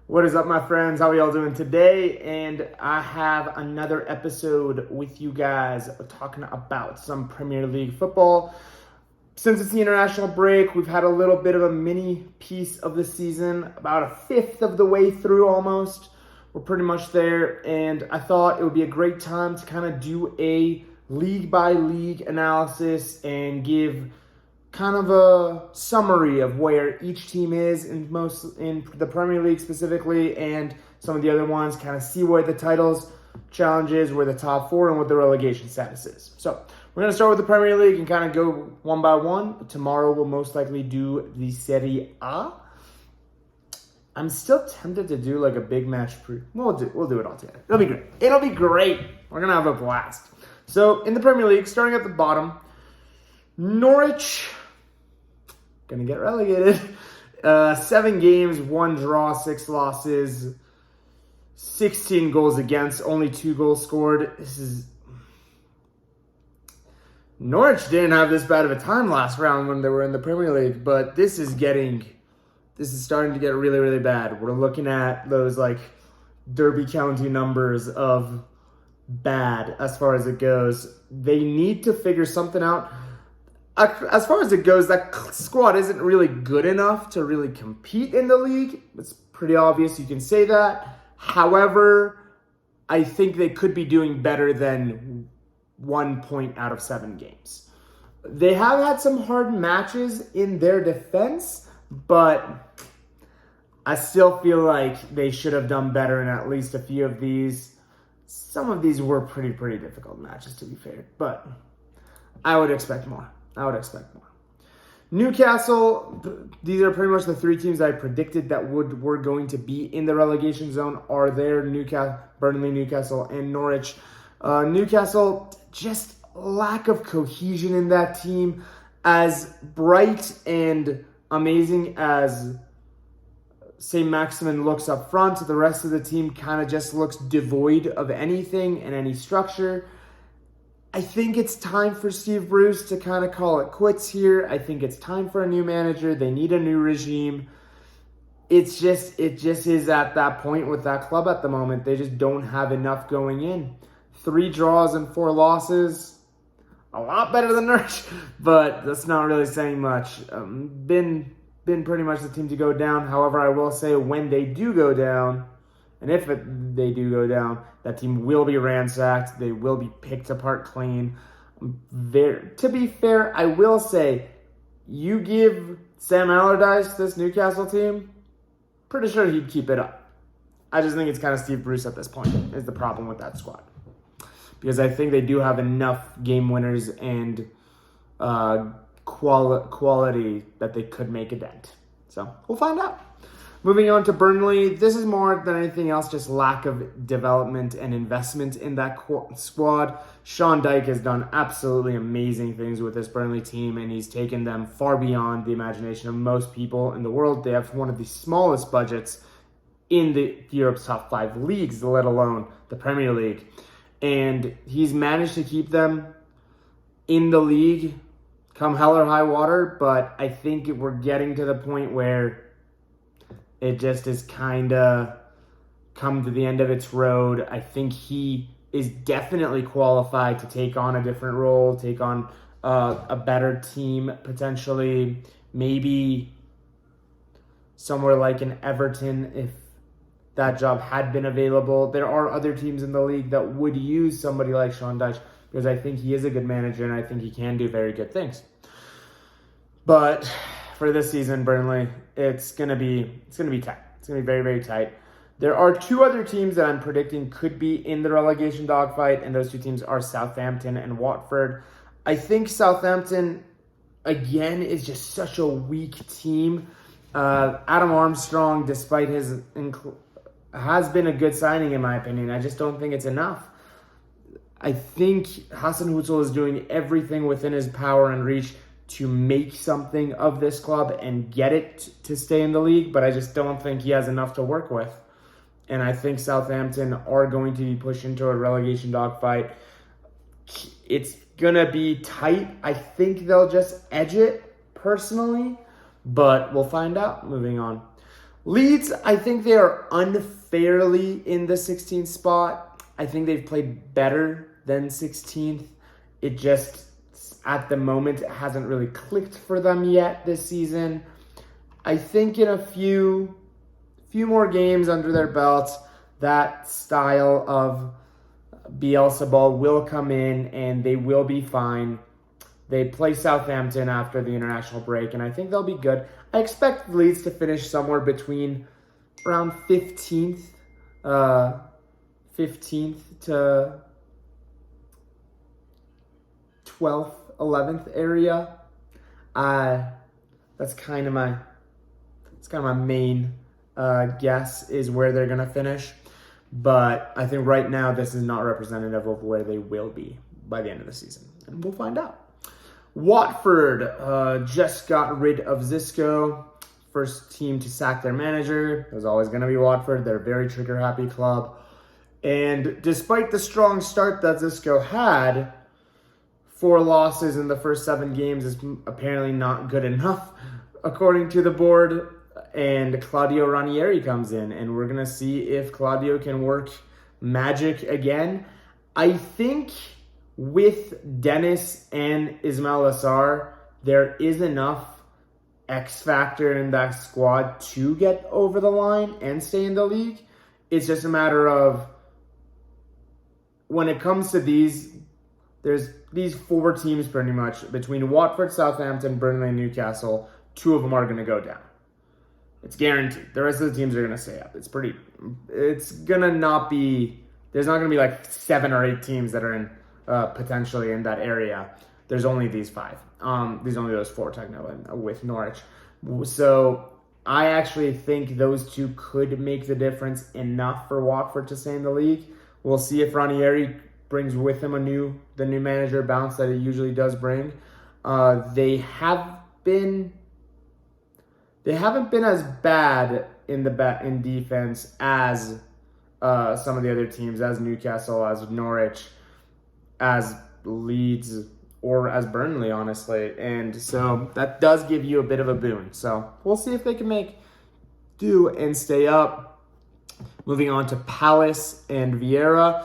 What is up, my friends? How are y'all doing today? And I have another episode with you guys talking about some Premier League football. Since it's the international break, we've had a little bit of a mini piece of the season, about a fifth of the way through almost. We're pretty much there, and I thought it would be a great time to kind of do a league-by-league analysis and give kind of a summary of where each team is in the Premier League specifically, and some of the other ones, kind of see where the titles challenges, where the top four, and what the relegation status is. So we're going to start with the Premier League and kind of go one by one. Tomorrow we'll most likely do the Serie A. I'm still tempted to do like a big match we'll do it all together. It'll be great. We're going to have a blast. So in the Premier League, starting at the bottom, Norwich gonna get relegated. 7 games, 1 draw, 6 losses, 16 goals against, only 2 goals scored. Norwich didn't have this bad of a time last round when they were in the Premier League, but this is starting to get really, really bad. We're looking at those like Derby County numbers of bad as far as it goes. They need to figure something out. As far as it goes, that squad isn't really good enough to really compete in the league. It's pretty obvious you can say that. However, I think they could be doing better than 1 point out of 7 games. They have had some hard matches in their defense, but I still feel like they should have done better in at least a few of these. Some of these were pretty difficult matches, to be fair, but I would expect more. Newcastle, these are pretty much the 3 teams I predicted that were going to be in the relegation zone are there. Burnley, Newcastle, and Norwich. Newcastle, just lack of cohesion in that team. As bright and amazing as St. Maximin looks up front, the rest of the team kind of just looks devoid of anything and any structure. I think it's time for Steve Bruce to kind of call it quits here. I think it's time for a new manager. They need a new regime. It just is at that point with that club at the moment. They just don't have enough going in. 3 draws and 4 losses. A lot better than Norwich, but that's not really saying much. Been pretty much the team to go down. However, I will say when they do go down, and if they do go down, that team will be ransacked. They will be picked apart clean. To be fair, I will say, you give Sam Allardyce this Newcastle team, pretty sure he'd keep it up. I just think it's kind of Steve Bruce at this point is the problem with that squad. Because I think they do have enough game winners and quality that they could make a dent. So we'll find out. Moving on to Burnley, this is more than anything else just lack of development and investment in that squad. Sean Dyche has done absolutely amazing things with this Burnley team, and he's taken them far beyond the imagination of most people in the world. They have one of the smallest budgets in Europe's top 5 leagues, let alone the Premier League. And he's managed to keep them in the league come hell or high water, but I think we're getting to the point where it just is kind of come to the end of its road. I think he is definitely qualified to take on a different role, take on a better team, potentially. Maybe somewhere like an Everton, if that job had been available. There are other teams in the league that would use somebody like Sean Dyche because I think he is a good manager and I think he can do very good things. But for this season, Burnley, it's gonna be tight. It's gonna be very, very tight. There are 2 other teams that I'm predicting could be in the relegation dogfight, and those 2 teams are Southampton and Watford. I think Southampton, again, is just such a weak team. Adam Armstrong, despite has been a good signing in my opinion. I just don't think it's enough. I think Hassan Hutzl is doing everything within his power and reach to make something of this club and get it to stay in the league, but I just don't think he has enough to work with. And I think Southampton are going to be pushed into a relegation dogfight. It's going to be tight. I think they'll just edge it personally, but we'll find out moving on. Leeds, I think they are unfairly in the 16th spot. I think they've played better than 16th. It just, at the moment, it hasn't really clicked for them yet this season. I think in a few more games under their belts, that style of Bielsa ball will come in and they will be fine. They play Southampton after the international break, and I think they'll be good. I expect Leeds to finish somewhere between around 15th to 12th, 11th area. That's kind of my main guess is where they're gonna finish. But I think right now this is not representative of where they will be by the end of the season, and we'll find out. Watford just got rid of Xisco, first team to sack their manager. There's always going to be Watford. They're a very trigger-happy club. And despite the strong start that Xisco had, 4 losses in the first 7 games is apparently not good enough, according to the board. And Claudio Ranieri comes in, and we're going to see if Claudio can work magic again. I think with Dennis and Ismail Assar, there is enough X factor in that squad to get over the line and stay in the league. It's just a matter of when it comes to there's these 4 teams pretty much between Watford, Southampton, Burnley, and Newcastle. 2 of them are going to go down. It's guaranteed. The rest of the teams are going to stay up. There's not going to be like 7 or 8 teams that are in potentially in that area. There's only these 5. There's only those 4 technically with Norwich. So I actually think those 2 could make the difference enough for Watford to stay in the league. We'll see if Ranieri brings with him the new manager bounce that he usually does bring. They haven't been as bad in defense as some of the other teams, as Newcastle, as Norwich, as Leeds, or as Burnley, honestly. And so that does give you a bit of a boon. So we'll see if they can make do and stay up. Moving on to Palace and Vieira.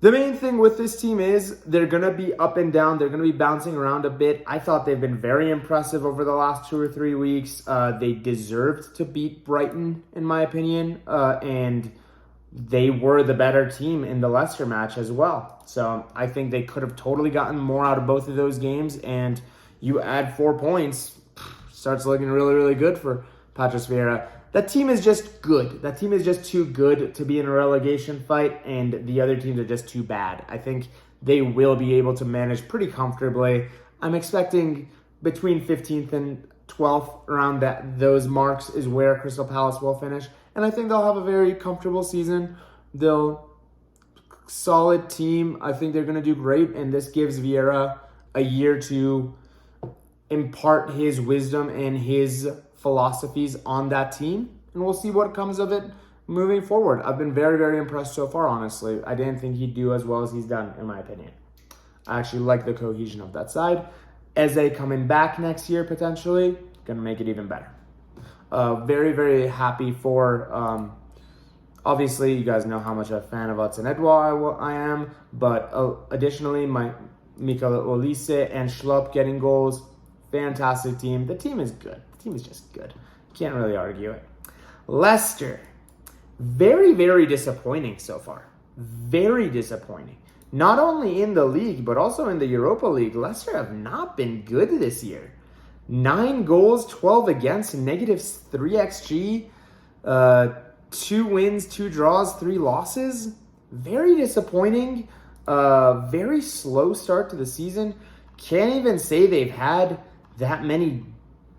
The main thing with this team is they're going to be up and down. They're going to be bouncing around a bit. I thought they've been very impressive over the last 2 or 3 weeks. They deserved to beat Brighton, in my opinion. And they were the better team in the Leicester match as well. So I think they could have totally gotten more out of both of those games. And you add 4 points, starts looking really, really good for Patrice Vieira. That team is just good. That team is just too good to be in a relegation fight, and the other teams are just too bad. I think they will be able to manage pretty comfortably. I'm expecting between 15th and 12th, around those marks is where Crystal Palace will finish. And I think they'll have a very comfortable season. Solid team. I think they're going to do great, and this gives Vieira a year to impart his wisdom and his philosophies on that team, and we'll see what comes of it moving forward. I've been very, very impressed so far, honestly. I didn't think he'd do as well as he's done, in my opinion. I actually like the cohesion of that side. Eze coming back next year, potentially, going to make it even better. Very, very happy for, obviously, you guys know how much a fan of Hudson Edouard I am, but additionally, my Mikel Olise and Schlupp getting goals. Fantastic team. The team is good. The team is just good. Can't really argue it. Leicester. Very, very disappointing so far. Very disappointing. Not only in the league, but also in the Europa League. Leicester have not been good this year. 9 goals, 12 against, -3 XG. 2 wins, 2 draws, 3 losses. Very disappointing. Very slow start to the season. Can't even say they've had that many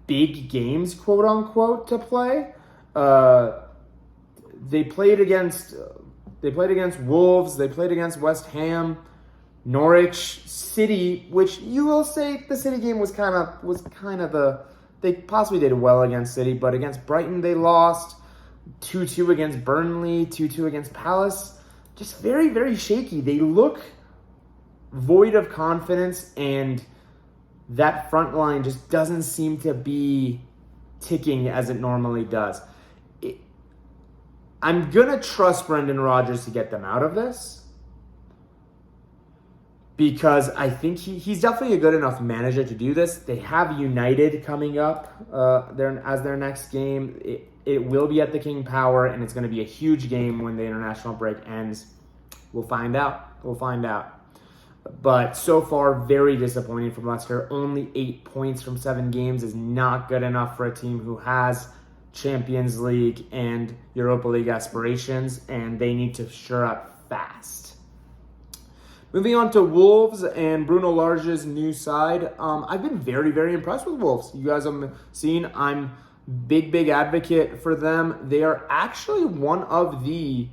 big games, quote unquote, to play. They played against Wolves. They played against West Ham, Norwich, City, which you will say the City game was kind of they possibly did well against City, but against Brighton they lost. 2-2 against Burnley, 2-2 against Palace. Just very, very shaky. They look void of confidence, and that front line just doesn't seem to be ticking as it normally does. I'm going to trust Brendan Rodgers to get them out of this, because I think he's definitely a good enough manager to do this. They have United coming up as their next game. It will be at the King Power, and it's going to be a huge game when the international break ends. We'll find out. But so far, very disappointing from Leicester. Only 8 points from 7 games is not good enough for a team who has Champions League and Europa League aspirations, and they need to shore up fast. Moving on to Wolves and Bruno Large's new side. I've been very, very impressed with Wolves. You guys have seen I'm big advocate for them. They are actually one of the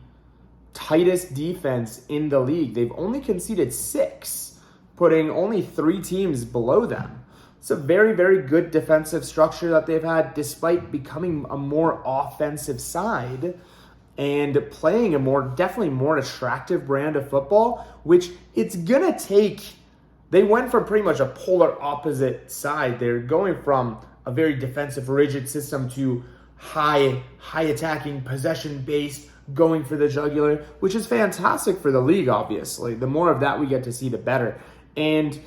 tightest defense in the league. They've only conceded 6, putting only 3 teams below them. It's a very, very good defensive structure that they've had, despite becoming a more offensive side and playing definitely more attractive brand of football, which it's gonna take. They went from pretty much a polar opposite side. They're going from a very defensive, rigid system to high attacking, possession-based, going for the jugular, which is fantastic for the league, obviously. The more of that we get to see, the better. And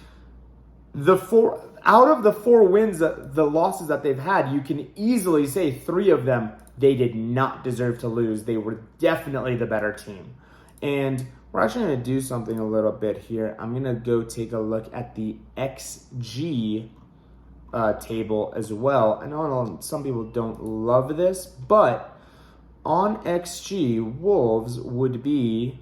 out of the 4 wins, the losses that they've had, you can easily say 3 of them, they did not deserve to lose. They were definitely the better team. And we're actually going to do something a little bit here. I'm going to go take a look at the XG table as well. I know some people don't love this, but on XG, Wolves would be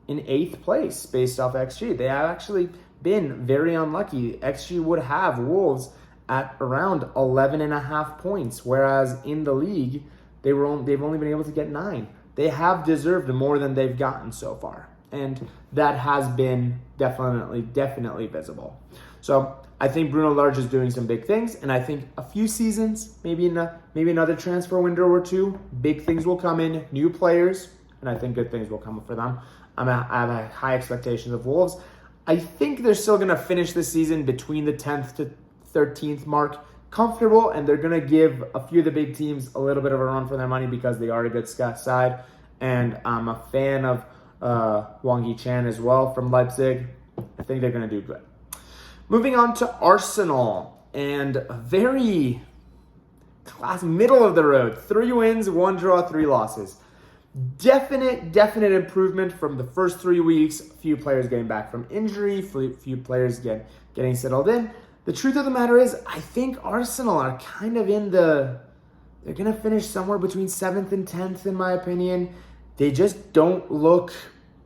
in 8th place based off XG. They have actually been very unlucky. XG would have Wolves at around 11.5 points, whereas in the league, they've only been able to get 9. They have deserved more than they've gotten so far, and that has been definitely visible. So I think Bruno Large is doing some big things, and I think a few seasons, maybe another transfer window or 2, big things will come in, new players, and I think good things will come for them. I have high expectations of Wolves. I think they're still going to finish the season between the 10th to 13th mark comfortable, and they're going to give a few of the big teams a little bit of a run for their money because they are a good side, and I'm a fan of Wang Yi-chan as well from Leipzig. I think they're going to do good. Moving on to Arsenal, and a very middle of the road. 3 wins, 1 draw, 3 losses. Definite improvement from the first 3 weeks. A few players getting back from injury, few players getting settled in. The truth of the matter is, I think Arsenal are kind of they're going to finish somewhere between 7th and 10th, in my opinion. They just don't look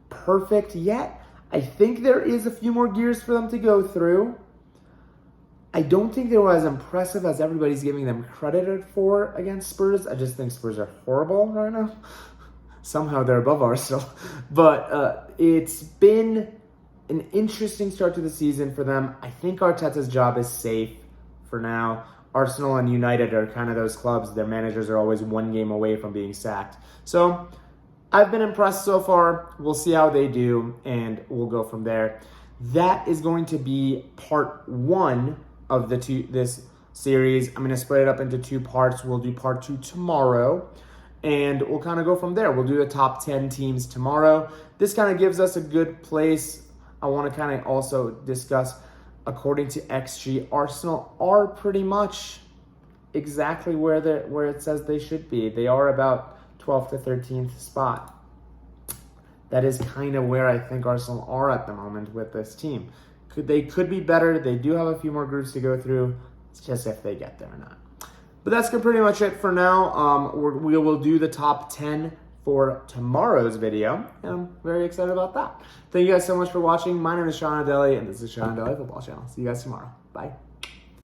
perfect yet. I think there is a few more gears for them to go through. I don't think they were as impressive as everybody's giving them credit for against Spurs. I just think Spurs are horrible right now. Somehow they're above Arsenal. But it's been an interesting start to the season for them. I think Arteta's job is safe for now. Arsenal and United are kind of those clubs. Their managers are always 1 game away from being sacked. So I've been impressed so far. We'll see how they do, and we'll go from there. That is going to be part 1 of this series. I'm going to split it up into 2 parts. We'll do part 2 tomorrow, and we'll kind of go from there. We'll do the top 10 teams tomorrow. This kind of gives us a good place. I want to kind of also discuss, according to XG, Arsenal are pretty much exactly where it says they should be. They are about 12th to 13th spot. That is kind of where I think Arsenal are at the moment with this team. They could be better. They do have a few more groups to go through. It's just if they get there or not. But that's pretty much it for now. We will do the top 10 for tomorrow's video, and I'm very excited about that. Thank you guys so much for watching. My name is Sean Adeli, and this is Sean Adeli Football Channel. See you guys tomorrow. Bye.